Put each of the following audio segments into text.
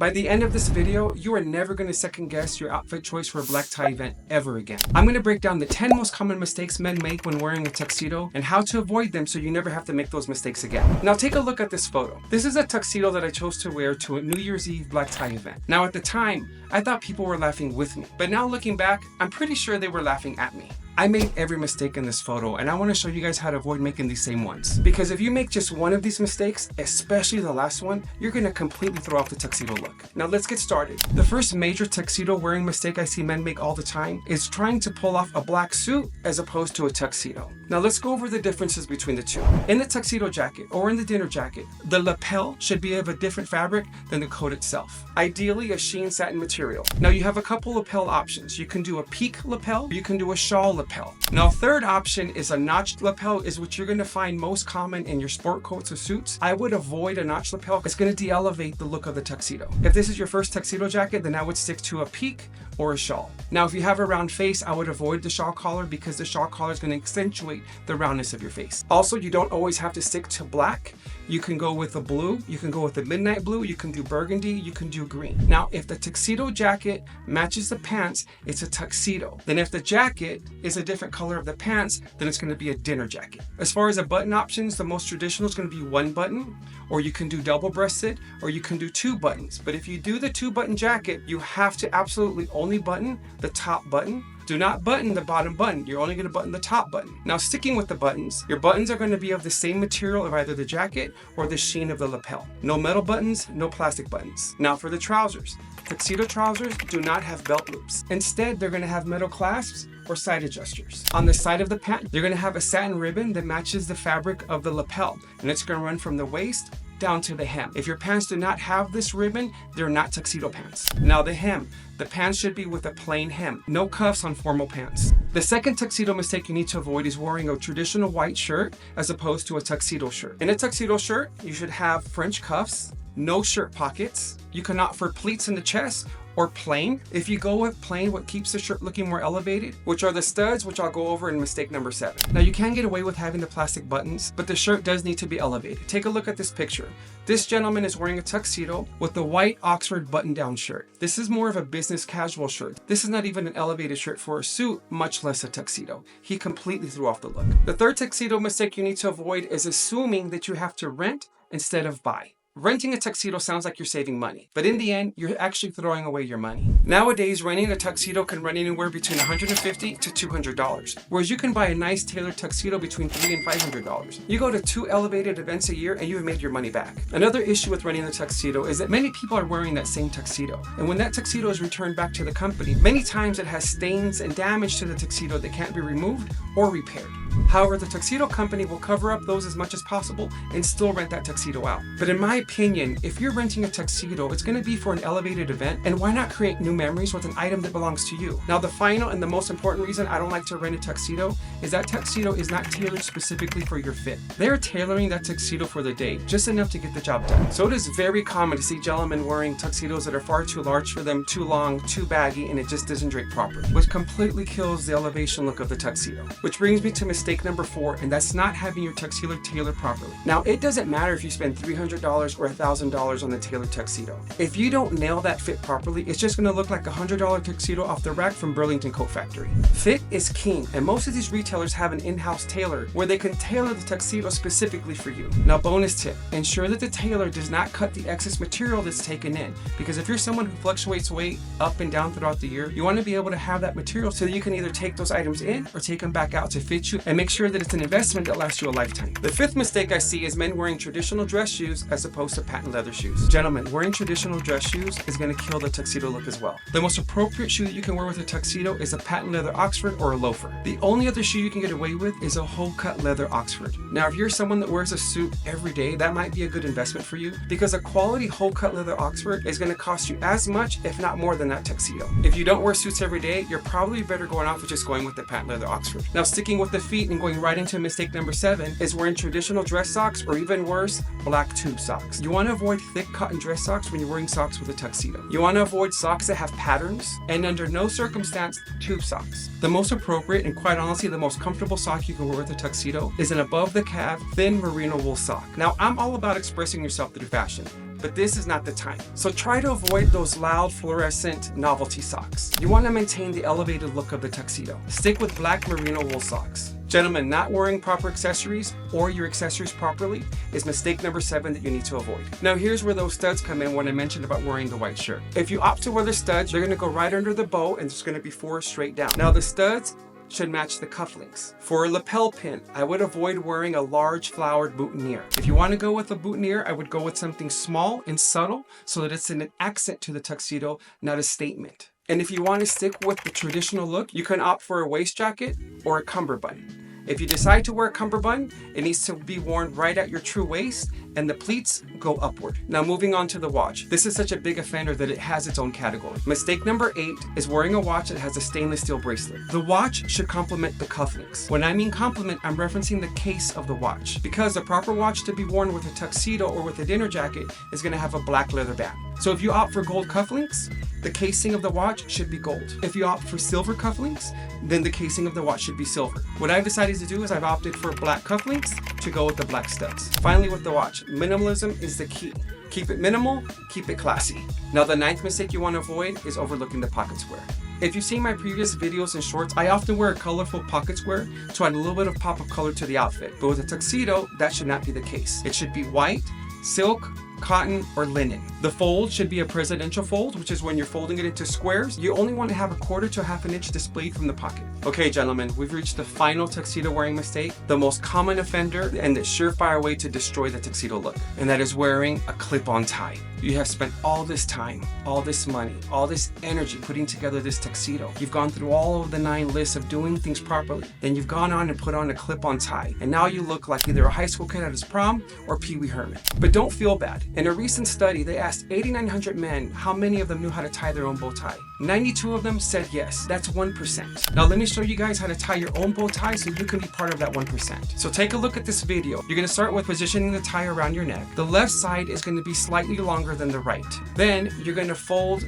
By the end of this video, you are never going to second guess your outfit choice for a black tie event ever again. I'm going to break down the 10 most common mistakes men make when wearing a tuxedo and how to avoid them so you never have to make those mistakes again. Now take a look at this photo. This is a tuxedo that I chose to wear to a New Year's Eve black tie event. Now at the time, I thought people were laughing with me, but now looking back, I'm pretty sure they were laughing at me. I made every mistake in this photo, and I want to show you guys how to avoid making these same ones. Because if you make just one of these mistakes, especially the last one, you're going to completely throw off the tuxedo look. Now let's get started. The first major tuxedo wearing mistake I see men make all the time is trying to pull off a black suit as opposed to a tuxedo. Now let's go over the differences between the two. In the tuxedo jacket or in the dinner jacket, the lapel should be of a different fabric than the coat itself. Ideally a sheen satin material. Now you have a couple lapel options. You can do a peak lapel, or you can do a shawl lapel. Now, third option is a notched lapel, is what you're going to find most common in your sport coats or suits. I would avoid a notched lapel. It's going to de-elevate the look of the tuxedo. If this is your first tuxedo jacket, then I would stick to a peak or a shawl. Now, if you have a round face, I would avoid the shawl collar because the shawl collar is going to accentuate the roundness of your face. Also, you don't always have to stick to black. You can go with a blue, you can go with a midnight blue, you can do burgundy, you can do green. Now, if the tuxedo jacket matches the pants, it's a tuxedo. Then if the jacket is a different color of the pants, then it's going to be a dinner jacket. As far as the button options, the most traditional is going to be one button, or you can do double-breasted, or you can do two buttons. But if you do the two-button jacket, you have to absolutely only button the top button. Do not button the bottom button. You're only going to button the top button. Now, sticking with the buttons, your buttons are going to be of the same material of either the jacket or the sheen of the lapel. No metal buttons, no plastic buttons. Now for the trousers. Tuxedo trousers do not have belt loops. Instead, they're going to have metal clasps or side adjusters. On the side of the pant, you're going to have a satin ribbon that matches the fabric of the lapel, and it's going to run from the waist down to the hem. If your pants do not have this ribbon, they're not tuxedo pants. Now the hem. The pants should be with a plain hem. No cuffs on formal pants. The second tuxedo mistake you need to avoid is wearing a traditional white shirt as opposed to a tuxedo shirt. In a tuxedo shirt, you should have French cuffs, no shirt pockets. You can opt for pleats in the chest or plain. If you go with plain, what keeps the shirt looking more elevated, which are the studs, which I'll go over in mistake number 7. Now you can get away with having the plastic buttons, but the shirt does need to be elevated. Take a look at this picture. This gentleman is wearing a tuxedo with the white Oxford button-down shirt. This is more of a business casual shirt. This is not even an elevated shirt for a suit, much less a tuxedo. He completely threw off the look. The third tuxedo mistake you need to avoid is assuming that you have to rent instead of buy. Renting a tuxedo sounds like you're saving money, but in the end, you're actually throwing away your money. Nowadays, renting a tuxedo can run anywhere between $150 to $200, whereas you can buy a nice tailored tuxedo between $300 and $500. You go to 2 elevated events a year and you have made your money back. Another issue with renting a tuxedo is that many people are wearing that same tuxedo, and when that tuxedo is returned back to the company, many times it has stains and damage to the tuxedo that can't be removed or repaired. However, the tuxedo company will cover up those as much as possible and still rent that tuxedo out. But in my opinion, if you're renting a tuxedo, it's going to be for an elevated event, and why not create new memories with an item that belongs to you? Now, the final and the most important reason I don't like to rent a tuxedo is that tuxedo is not tailored specifically for your fit. They're tailoring that tuxedo for the day, just enough to get the job done. So it is very common to see gentlemen wearing tuxedos that are far too large for them, too long, too baggy, and it just doesn't drape properly, which completely kills the elevation look of the tuxedo. Which brings me to mistake number 4, and that's not having your tuxedo tailored properly. Now, it doesn't matter if you spend $300 or $1,000 on the tailored tuxedo. If you don't nail that fit properly, it's just going to look like a $100 tuxedo off the rack from Burlington Coat Factory. Fit is king, and most of these retailers have an in-house tailor where they can tailor the tuxedo specifically for you. Now, bonus tip, ensure that the tailor does not cut the excess material that's taken in, because if you're someone who fluctuates weight up and down throughout the year, you want to be able to have that material so that you can either take those items in or take them back out to fit you and make sure that it's an investment that lasts you a lifetime. The fifth mistake I see is men wearing traditional dress shoes as opposed to patent leather shoes. Gentlemen, wearing traditional dress shoes is going to kill the tuxedo look as well. The most appropriate shoe that you can wear with a tuxedo is a patent leather Oxford or a loafer. The only other shoe you can get away with is a whole cut leather Oxford. Now, if you're someone that wears a suit every day, that might be a good investment for you, because a quality whole cut leather Oxford is going to cost you as much, if not more, than that tuxedo. If you don't wear suits every day, you're probably better going off with just going with the patent leather Oxford. Now, sticking with the feet and going right into mistake number 7 is wearing traditional dress socks, or even worse, black tube socks. You want to avoid thick cotton dress socks when you're wearing socks with a tuxedo. You want to avoid socks that have patterns, and under no circumstance, tube socks. The most appropriate and quite honestly the most comfortable sock you can wear with a tuxedo is an above the calf thin merino wool sock. Now, I'm all about expressing yourself through fashion. but this is not the time. So try to avoid those loud fluorescent novelty socks. You want to maintain the elevated look of the tuxedo. Stick with black merino wool socks. Gentlemen, not wearing proper accessories or your accessories properly is mistake number 7 that you need to avoid. Now here's where those studs come in when I mentioned about wearing the white shirt. If you opt to wear the studs, they're going to go right under the bow and it's going to be 4 straight down. Now the studs should match the cufflinks. For a lapel pin, I would avoid wearing a large flowered boutonniere. If you want to go with a boutonniere, I would go with something small and subtle so that it's an accent to the tuxedo, not a statement. And if you want to stick with the traditional look, you can opt for a waist jacket or a cummerbund. If you decide to wear a cummerbund, it needs to be worn right at your true waist and the pleats go upward. Now moving on to the watch. This is such a big offender that it has its own category. Mistake number 8 is wearing a watch that has a stainless steel bracelet. The watch should complement the cufflinks. When I mean complement, I'm referencing the case of the watch, because the proper watch to be worn with a tuxedo or with a dinner jacket is going to have a black leather band. So if you opt for gold cufflinks, the casing of the watch should be gold. If you opt for silver cufflinks, then the casing of the watch should be silver. What I've decided to do is I've opted for black cufflinks to go with the black studs. Finally, with the watch, minimalism is the key. Keep it minimal, keep it classy. Now the 9th mistake you want to avoid is overlooking the pocket square. If you've seen my previous videos and shorts, I often wear a colorful pocket square to add a little bit of pop of color to the outfit. But with a tuxedo, that should not be the case. It should be white, silk, cotton, or linen. The fold should be a presidential fold, which is when you're folding it into squares. You only want to have 1/4 to 1/2 inch displayed from the pocket. Okay, gentlemen, we've reached the final tuxedo wearing mistake, the most common offender and the surefire way to destroy the tuxedo look, and that is wearing a clip-on tie. You have spent all this time, all this money, all this energy putting together this tuxedo. You've gone through all of the 9 lists of doing things properly. Then you've gone on and put on a clip-on tie, and now you look like either a high school kid at his prom or Pee Wee Herman. But don't feel bad. In a recent study, they asked 8,900 men how many of them knew how to tie their own bow tie. 92 of them said yes. That's 1%. Now let me show you guys how to tie your own bow tie so you can be part of that 1%. So take a look at this video. You're going to start with positioning the tie around your neck. The left side is going to be slightly longer than the right. Then you're going to fold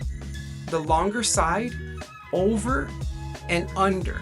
the longer side over and under.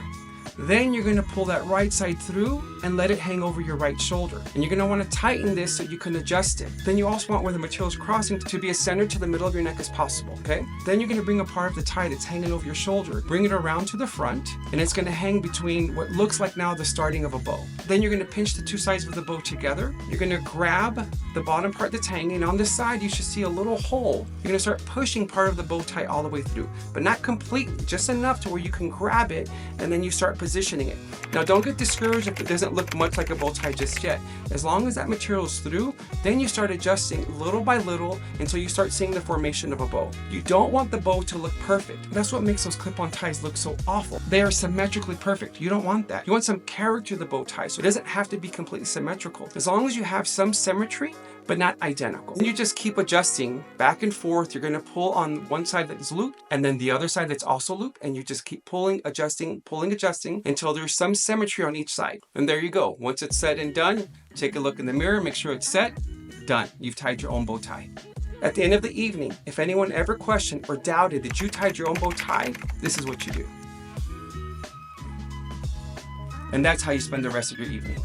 Then you're going to pull that right side through and let it hang over your right shoulder. And you're going to want to tighten this so you can adjust it. Then you also want where the material is crossing to be as centered to the middle of your neck as possible, okay? Then you're going to bring a part of the tie that's hanging over your shoulder, bring it around to the front, and it's going to hang between what looks like now the starting of a bow. Then you're going to pinch the 2 sides of the bow together. You're going to grab the bottom part that's hanging. On this side, you should see a little hole. You're going to start pushing part of the bow tie all the way through, but not completely, just enough to where you can grab it, and then you start positioning it. Now don't get discouraged if it doesn't look much like a bow tie just yet. As long as that material is through, then you start adjusting little by little until you start seeing the formation of a bow. You don't want the bow to look perfect. That's what makes those clip-on ties look so awful. They are symmetrically perfect. You don't want that. You want some character to the bow tie, so it doesn't have to be completely symmetrical. As long as you have some symmetry, but not identical. And you just keep adjusting back and forth. You're going to pull on one side that is looped and then the other side that's also looped, and you just keep pulling, adjusting until there's some symmetry on each side. And there you go. Once it's said and done, take a look in the mirror, make sure it's set, done. You've tied your own bow tie. At the end of the evening, if anyone ever questioned or doubted that you tied your own bow tie, this is what you do. And that's how you spend the rest of your evening.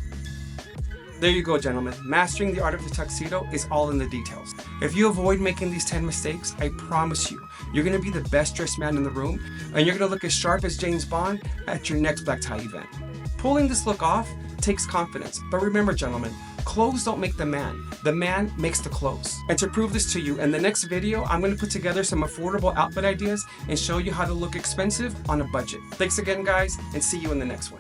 There you go, gentlemen. Mastering the art of the tuxedo is all in the details. If you avoid making these 10 mistakes, I promise you, you're going to be the best dressed man in the room, and you're going to look as sharp as James Bond at your next black tie event. Pulling this look off takes confidence, but remember, gentlemen, clothes don't make the man makes the clothes. And to prove this to you, in the next video, I'm going to put together some affordable outfit ideas and show you how to look expensive on a budget. Thanks again, guys, and see you in the next one.